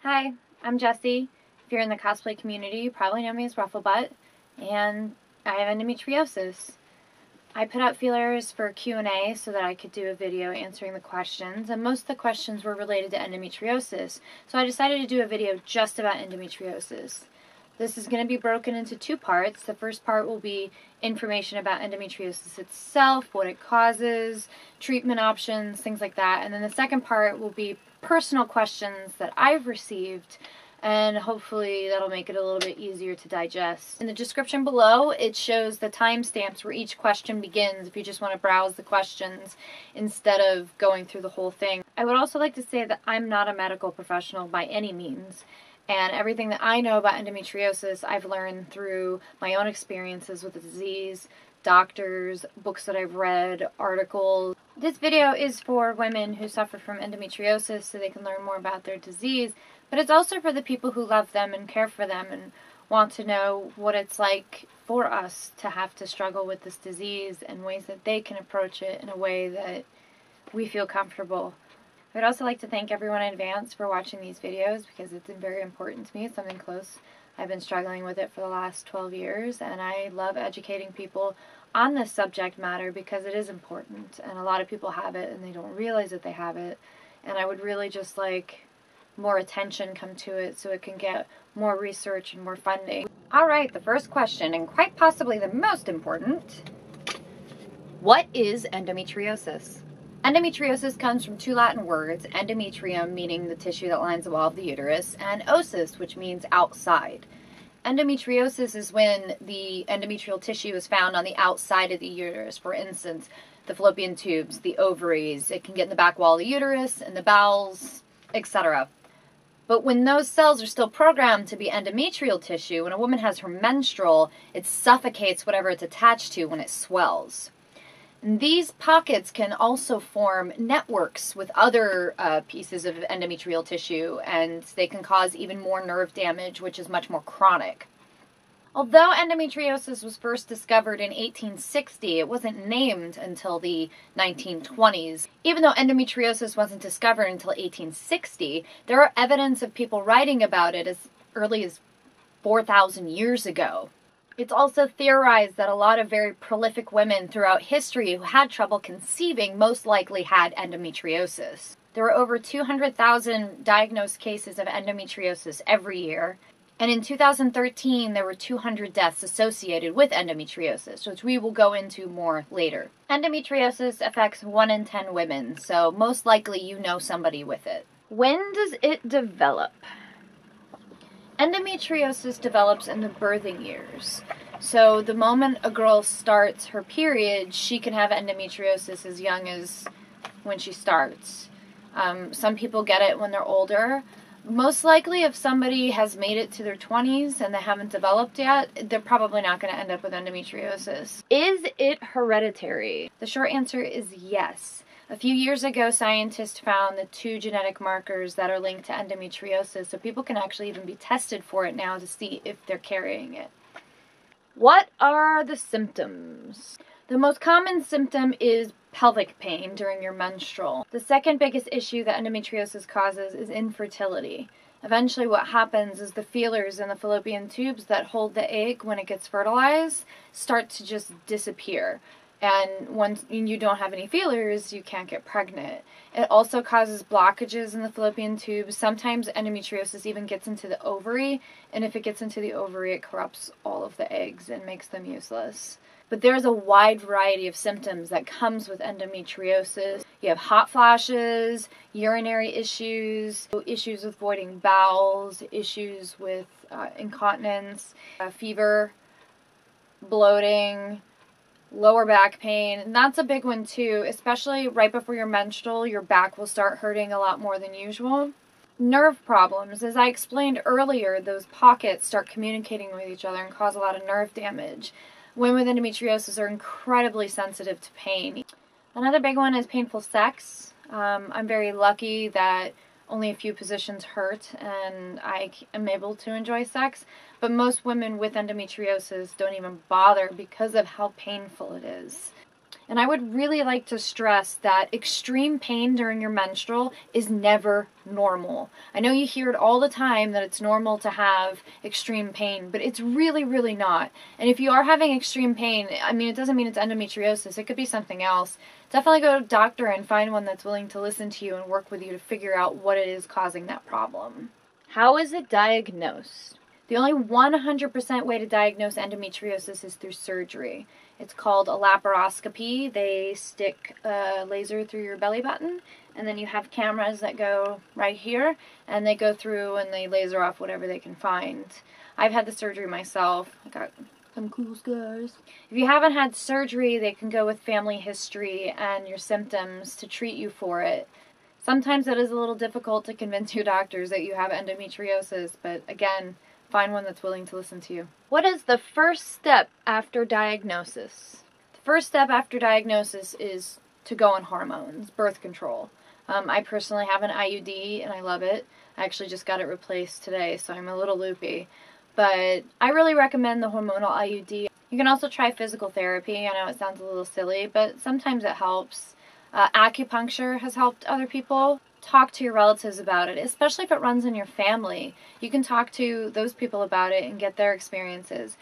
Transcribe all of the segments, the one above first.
Hi, I'm Jessie. If you're in the cosplay community, you probably know me as Rufflebutt, and I have endometriosis. I put out feelers for Q&A so that I could do a video answering the questions, and most of the questions were related to endometriosis, so I decided to do a video just about endometriosis. This is going to be broken into two parts. The first part will be information about endometriosis itself, what it causes, treatment options, things like that, and then the second part will be personal questions that I've received, and hopefully that'll make it a little bit easier to digest. In the description below, it shows the timestamps where each question begins if you just want to browse the questions instead of going through the whole thing. I would also like to say that I'm not a medical professional by any means, and everything that I know about endometriosis I've learned through my own experiences with the disease, doctors, books that I've read, articles. This video is for women who suffer from endometriosis so they can learn more about their disease, but it's also for the people who love them and care for them and want to know what it's like for us to have to struggle with this disease and ways that they can approach it in a way that we feel comfortable. I would also like to thank everyone in advance for watching these videos because it's been very important to me. It's something close. I've been struggling with it for the last 12 years, and I love educating people on this subject matter because it is important, and a lot of people have it and they don't realize that they have it, and I would really just like more attention come to it so it can get more research and more funding. Alright, the first question, and quite possibly the most important: what is endometriosis? Endometriosis comes from two Latin words, endometrium meaning the tissue that lines the wall of the uterus, and osis, which means outside. Endometriosis is when the endometrial tissue is found on the outside of the uterus. For instance, the fallopian tubes, the ovaries. It can get in the back wall of the uterus, in the bowels, etc. But when those cells are still programmed to be endometrial tissue, when a woman has her menstrual, it suffocates whatever it's attached to when it swells. And these pockets can also form networks with other pieces of endometrial tissue, and they can cause even more nerve damage, which is much more chronic. Although endometriosis was first discovered in 1860, it wasn't named until the 1920s. Even though endometriosis wasn't discovered until 1860, there are evidence of people writing about it as early as 4,000 years ago. It's also theorized that a lot of very prolific women throughout history who had trouble conceiving most likely had endometriosis. There were over 200,000 diagnosed cases of endometriosis every year, and in 2013 there were 200 deaths associated with endometriosis, which we will go into more later. Endometriosis affects 1 in 10 women, so most likely you know somebody with it. When does it develop? Endometriosis develops in the birthing years. So the moment a girl starts her period, she can have endometriosis as young as when she starts. Some people get it when they're older. Most likely if somebody has made it to their 20s and they haven't developed yet, they're probably not going to end up with endometriosis. Is it hereditary? The short answer is yes. A few years ago, scientists found the 2 genetic markers that are linked to endometriosis, so people can actually even be tested for it now to see if they're carrying it. What are the symptoms? The most common symptom is pelvic pain during your menstrual. The second biggest issue that endometriosis causes is infertility. Eventually what happens is the feelers in the fallopian tubes that hold the egg when it gets fertilized start to just disappear. And once you don't have any feelers, you can't get pregnant. It also causes blockages in the fallopian tubes. Sometimes endometriosis even gets into the ovary, and if it gets into the ovary, it corrupts all of the eggs and makes them useless. But there's a wide variety of symptoms that comes with endometriosis. You have hot flashes, urinary issues, issues with voiding bowels, issues with incontinence, fever, bloating, lower back pain, and that's a big one too, especially right before your menstrual. Your back will start hurting a lot more than usual. Nerve problems. As I explained earlier, those pockets start communicating with each other and cause a lot of nerve damage. Women with endometriosis are incredibly sensitive to pain. Another big one is painful sex. I'm very lucky that only a few positions hurt and I am able to enjoy sex, but most women with endometriosis don't even bother because of how painful it is. And I would really like to stress that extreme pain during your menstrual is never normal. I know you hear it all the time that it's normal to have extreme pain, but it's really, really not. And if you are having extreme pain, I mean, it doesn't mean it's endometriosis. It could be something else. Definitely go to a doctor and find one that's willing to listen to you and work with you to figure out what it is causing that problem. How is it diagnosed? The only 100% way to diagnose endometriosis is through surgery. It's called a laparoscopy. They stick a laser through your belly button, and then you have cameras that go right here, and they go through and they laser off whatever they can find. I've had the surgery myself. I got some cool scars. If you haven't had surgery, they can go with family history and your symptoms to treat you for it. Sometimes it is a little difficult to convince your doctors that you have endometriosis, but again, find one that's willing to listen to you. What is the first step after diagnosis? The first step after diagnosis is to go on hormones, birth control. I personally have an IUD and I love it. I actually just got it replaced today, so I'm a little loopy. But I really recommend the hormonal IUD. You can also try physical therapy. I know it sounds a little silly, but sometimes it helps. Acupuncture has helped other people. Talk to your relatives about it, especially if it runs in your family. You can talk to those people about it and get their experiences.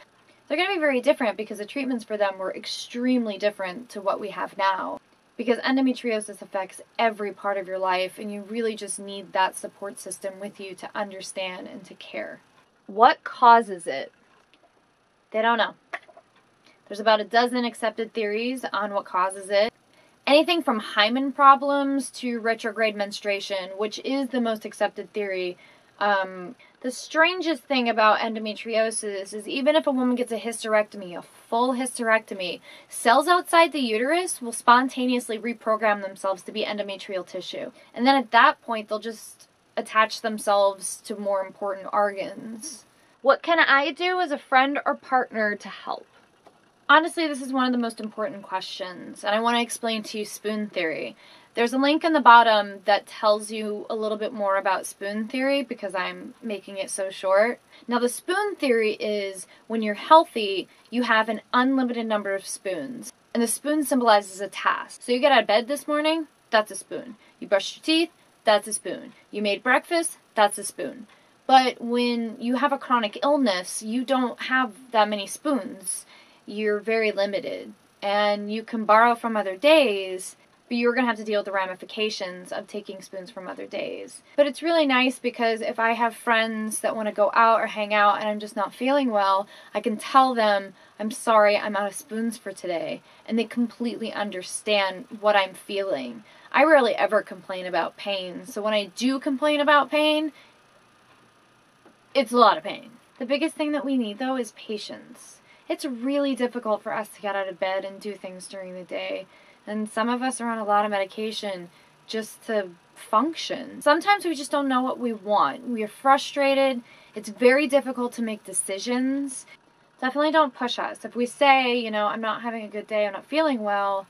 They're going to be very different because the treatments for them were extremely different to what we have now. Because endometriosis affects every part of your life, and you really just need that support system with you to understand and to care. What causes it? They don't know. There's about a dozen accepted theories on what causes it. Anything from hymen problems to retrograde menstruation, which is the most accepted theory. The strangest thing about endometriosis is even if a woman gets a hysterectomy, a full hysterectomy, cells outside the uterus will spontaneously reprogram themselves to be endometrial tissue. And then at that point, they'll just attach themselves to more important organs. What can I do as a friend or partner to help? Honestly, this is one of the most important questions, and I want to explain to you spoon theory. There's a link in the bottom that tells you a little bit more about spoon theory because I'm making it so short. Now, the spoon theory is when you're healthy, you have an unlimited number of spoons, and the spoon symbolizes a task. So you get out of bed this morning, that's a spoon. You brushed your teeth, that's a spoon. You made breakfast, that's a spoon. But when you have a chronic illness, you don't have that many spoons. You're very limited, and you can borrow from other days, but you're going to have to deal with the ramifications of taking spoons from other days. But it's really nice because if I have friends that want to go out or hang out and I'm just not feeling well, I can tell them, I'm sorry, I'm out of spoons for today, and they completely understand what I'm feeling. I rarely ever complain about pain, so when I do complain about pain, it's a lot of pain. The biggest thing that we need, though, is patience. It's really difficult for us to get out of bed and do things during the day. And some of us are on a lot of medication just to function. Sometimes we just don't know what we want. We are frustrated. It's very difficult to make decisions. Definitely don't push us. If we say, you know, I'm not having a good day, I'm not feeling well,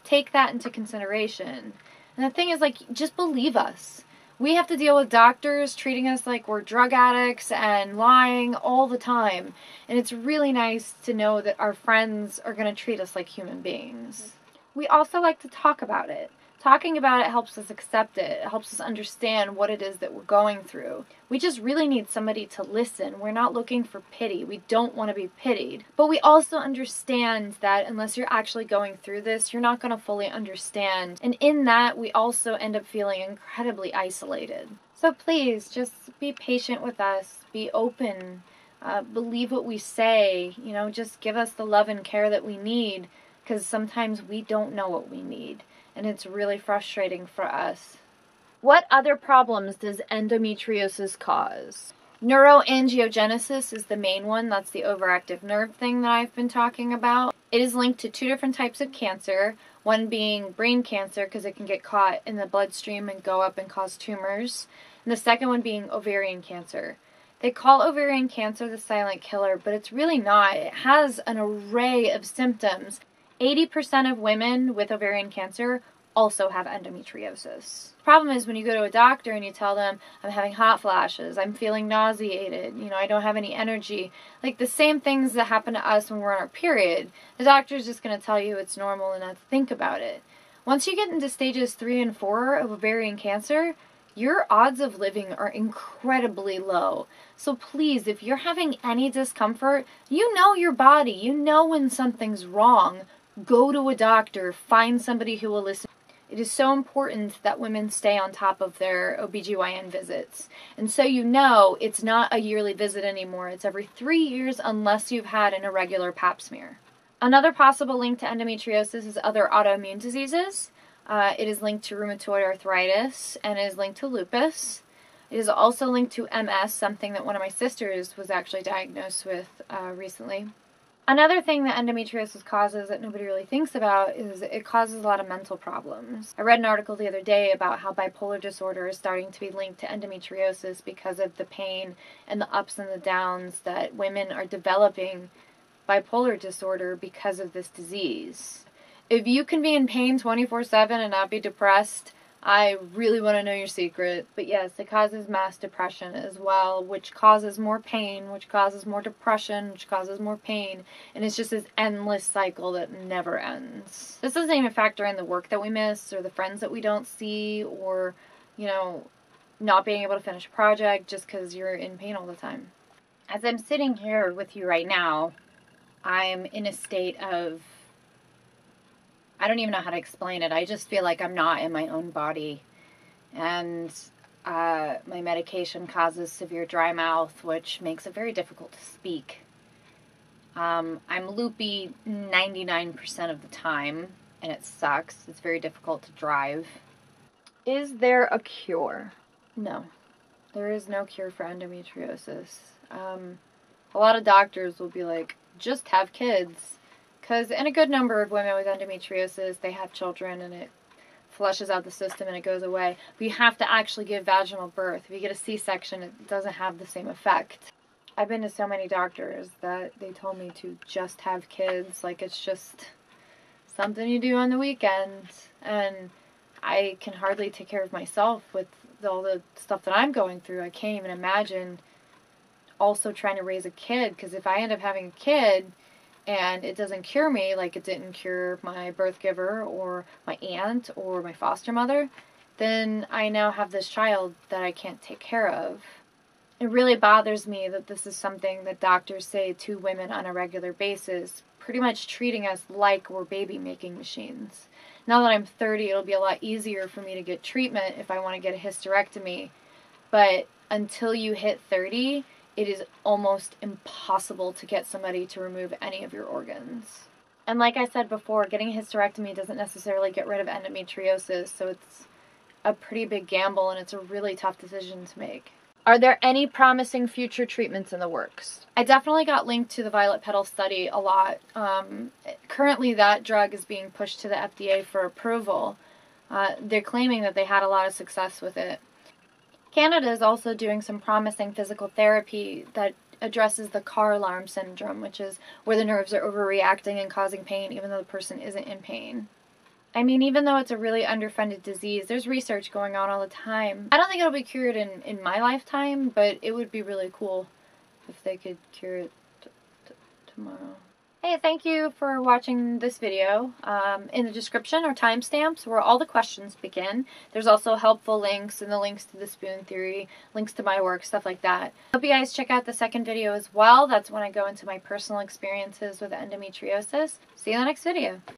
take that into consideration. And the thing is, like, just believe us. We have to deal with doctors treating us like we're drug addicts and lying all the time. And it's really nice to know that our friends are going to treat us like human beings. We also like to talk about it. Talking about it helps us accept it. It helps us understand what it is that we're going through. We just really need somebody to listen. We're not looking for pity. We don't want to be pitied. But we also understand that unless you're actually going through this, you're not going to fully understand. And in that, we also end up feeling incredibly isolated. So please, just be patient with us. Be open. Believe what we say. You know, just give us the love and care that we need, because sometimes we don't know what we need. And it's really frustrating for us. What other problems does endometriosis cause? Neuroangiogenesis is the main one. That's the overactive nerve thing that I've been talking about. It is linked to 2 different types of cancer. One being brain cancer because it can get caught in the bloodstream and go up and cause tumors. And the second one being ovarian cancer. They call ovarian cancer the silent killer, but it's really not. It has an array of symptoms. 80% of women with ovarian cancer also have endometriosis. The problem is when you go to a doctor and you tell them, I'm having hot flashes, I'm feeling nauseated, I don't have any energy, like the same things that happen to us when we're on our period, the doctor's just going to tell you it's normal and not to think about it. Once you get into stages 3 and 4 of ovarian cancer, your odds of living are incredibly low. So please, if you're having any discomfort, you know your body, you know when something's wrong, go to a doctor, find somebody who will listen. It is so important that women stay on top of their OBGYN visits. And so it's not a yearly visit anymore. It's every 3 years unless you've had an irregular pap smear. Another possible link to endometriosis is other autoimmune diseases. It is linked to rheumatoid arthritis and is linked to lupus. It is also linked to MS, something that one of my sisters was actually diagnosed with recently. Another thing that endometriosis causes that nobody really thinks about is it causes a lot of mental problems. I read an article the other day about how bipolar disorder is starting to be linked to endometriosis because of the pain and the ups and the downs that women are developing bipolar disorder because of this disease. If you can be in pain 24/7 and not be depressed, I really want to know your secret. But yes, it causes mass depression as well, which causes more pain, which causes more depression, which causes more pain. And it's just this endless cycle that never ends. This doesn't even factor in the work that we miss or the friends that we don't see or, not being able to finish a project just because you're in pain all the time. As I'm sitting here with you right now, I'm in a state of, I don't even know how to explain it. I just feel like I'm not in my own body. And my medication causes severe dry mouth, which makes it very difficult to speak. I'm loopy 99% of the time, and it sucks. It's very difficult to drive. Is there a cure? No. There is no cure for endometriosis. A lot of doctors will be like, just have kids. Because in a good number of women with endometriosis, they have children and it flushes out the system and it goes away. But you have to actually give vaginal birth. If you get a C-section, it doesn't have the same effect. I've been to so many doctors that they told me to just have kids. Like it's just something you do on the weekend. And I can hardly take care of myself with all the stuff that I'm going through. I can't even imagine also trying to raise a kid. Because if I end up having a kid and it doesn't cure me, like it didn't cure my birth giver or my aunt or my foster mother, then I now have this child that I can't take care of. It really bothers me that this is something that doctors say to women on a regular basis, pretty much treating us like we're baby-making machines. Now that I'm 30, it'll be a lot easier for me to get treatment if I want to get a hysterectomy. But until you hit 30, it is almost impossible to get somebody to remove any of your organs. And like I said before, getting a hysterectomy doesn't necessarily get rid of endometriosis, so it's a pretty big gamble and it's a really tough decision to make. Are there any promising future treatments in the works? I definitely got linked to the violet petal study a lot. Currently that drug is being pushed to the FDA for approval. They're claiming that they had a lot of success with it. Canada is also doing some promising physical therapy that addresses the car alarm syndrome, which is where the nerves are overreacting and causing pain even though the person isn't in pain. I mean, even though it's a really underfunded disease, there's research going on all the time. I don't think it'll be cured in my lifetime, but it would be really cool if they could cure it tomorrow. Hey, thank you for watching this video. In the description are timestamps where all the questions begin. There's also helpful links and the links to the spoon theory, links to my work, stuff like that. Hope you guys check out the second video as well. That's when I go into my personal experiences with endometriosis. See you in the next video.